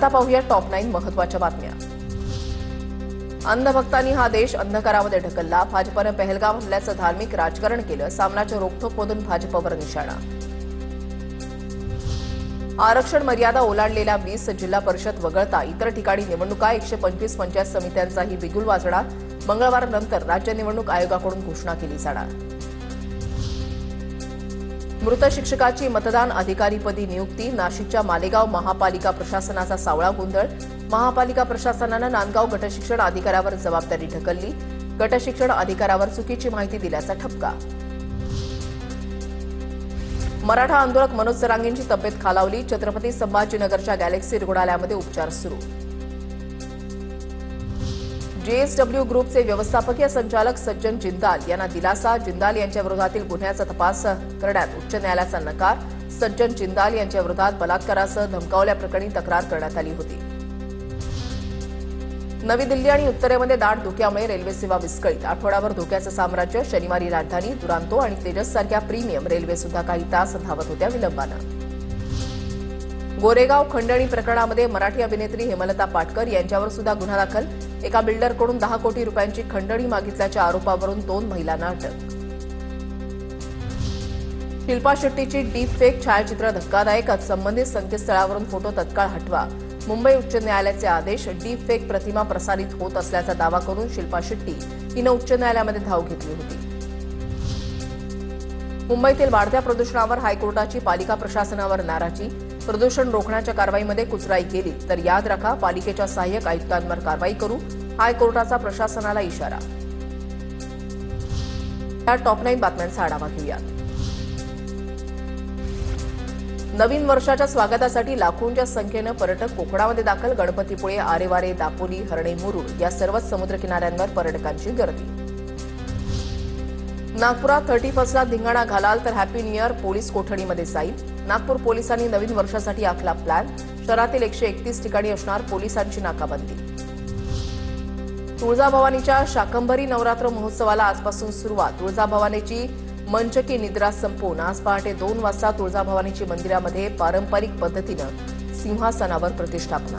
आता पाहूया टॉप 9 महत्त्वाच्या बातम्या। अंधभक्तांनी हा देश अंधकारामध्ये ढकलला। भाजपने पहलगाम हल्ल्याचं धार्मिक राजकारण केलं। सामनाच्या रोखठोकमधून भाजपवर निशाणा। आरक्षण मर्यादा ओलांडलेल्या 20 जिल्हा परिषद वगळता इतर ठिकाणी निवडणुका 125 पंचायत समित्यांचाही बिगुल वाजणार। मंगळवारनंतर राज्य निवडणूक आयोगाकडून घोषणा केली जाणार। मृत शिक्षकाची मतदान अधिकारीपदी नियुक्ती। नाशिकच्या मालेगाव महापालिका प्रशासनाचा सावळा गोंधळ। महापालिका प्रशासनानं नांदगाव गटशिक्षण अधिकाऱ्यावर जबाबदारी ढकलली। गटशिक्षण अधिकाऱ्यावर चुकीची माहिती दिल्याचा ठपका। मराठा आंदोलक मनोज जरांगेंची तब्येत खालावली। छत्रपती संभाजीनगरच्या गॅलेक्सी रुग्णालयामध्ये उपचार सुरू। जेएसडब्ल्यू ग्रुपचे व्यवस्थापकीय संचालक सज्जन जिंदाल यांना दिलासा। जिंदाल यांच्या विरोधातील गुन्ह्याचा तपास करण्यात उच्च न्यायालयाचा नकार। सज्जन जिंदाल यांच्या विरोधात बलात्कारासह धमकावल्याप्रकरणी तक्रार करण्यात आली होती। नवी दिल्ली आणि उत्तरेमध्ये दाट धुक्यामुळे रेल्वे सेवा विस्कळीत। आठवड्याभर धोक्याचं साम्राज्य। शनिवारी राजधानी, दुरांतो आणि तेजस सारख्या प्रीमियम रेल्वे सुद्धा काही तास धावत होत्या विलंबानं। गोरेगाव खंडणी प्रकरणामध्ये मराठी अभिनेत्री हेमलता पाटकर यांच्यावर सुद्धा गुन्हा दाखल। एका बिल्डरकडून 10 कोटी रुपयांची खंडणी मागितल्याच्या आरोपावरून 2 महिलांना अटक। शिल्पा शेट्टीची डीप फेक छायाचित्र धक्कादायक। संबंधित संकेतस्थळावरून फोटो तत्काळ हटवा। मुंबई उच्च न्यायालयाचे आदेश। डीप फेक प्रतिमा प्रसारित होत असल्याचा दावा करून शिल्पा शेट्टी हिनं उच्च न्यायालयामध्ये धाव घेतली होती। मुंबईतील वाढत्या प्रदूषणावर हायकोर्टाची पालिका प्रशासनावर नाराजी। प्रदूषण रोखण्याच्या कारवाईमध्ये कुचराई केली तर याद राखा, पालिकेच्या सहाय्यक आयुक्तांवर कारवाई करू। हायकोर्टाचा प्रशासनाला इशारा। या टॉप 9 बातम्यांचा आढावा घेऊयात। नवीन वर्षाच्या स्वागतासाठी लाखोंच्या संख्येनं पर्यटक कोकणामध्ये दाखल। गणपतीपुळे, आरेवारे, दापोली, हर्णे, मुरुड या सर्वच समुद्रकिनाऱ्यांवर पर्यटकांची गर्दी। नागपुरात 31ला धिंगाणा घालाल तर हॅपी न्यू इयर पोलीस कोठडीमध्ये साईल। नागपूर पोलिसांनी नवीन वर्षासाठी आखला प्लॅन। शहरातील 131 ठिकाणी असणार पोलिसांची नाकाबंदी। तुळजाभवानीच्या शाकंभरी नवरात्र महोत्सवाला आजपासून सुरुवात। तुळजाभवानीची मंचकी निद्रा संपवून आज पहाटे 2 वाजता तुळजाभवानीची मंदिरामध्ये पारंपरिक पद्धतीनं सिंहासनावर प्रतिष्ठापना।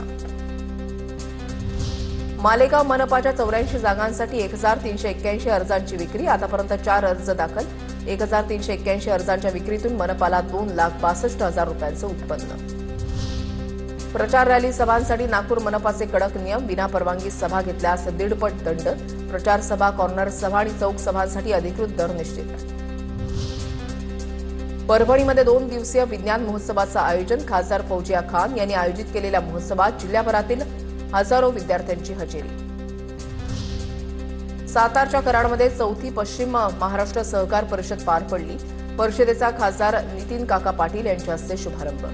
मालेगाव मनपाच्या 84 जागांसाठी 1381 अर्जांची विक्री। आतापर्यंत 4 अर्ज दाखल। 1381 अर्जांच्या विक्रीतून मनपाला 2,62,000 रुपयांचं उत्पन्न। प्रचार रॅली सभांसाठी नागपूर मनपाचे कडक नियम। विनापरवानगी सभा घेतल्यास 1.5 पट दंड। प्रचार सभा, कॉर्नर सभा आणि चौक सभांसाठी अधिकृत दर निश्चित। परभणीमध्ये 2 दिवसीय विज्ञान महोत्सवाचं आयोजन। खासदार फौजिया खान यांनी आयोजित केलेल्या महोत्सवात जिल्ह्याभरातील हजारो विद्यार्थ्यांची हजेरी। सातारच्या कराडमध्ये 4थी पश्चिम महाराष्ट्र सहकार परिषद पार पडली। परिषदेचा खासदार नितीन काका पाटील यांच्या हस्ते शुभारंभ।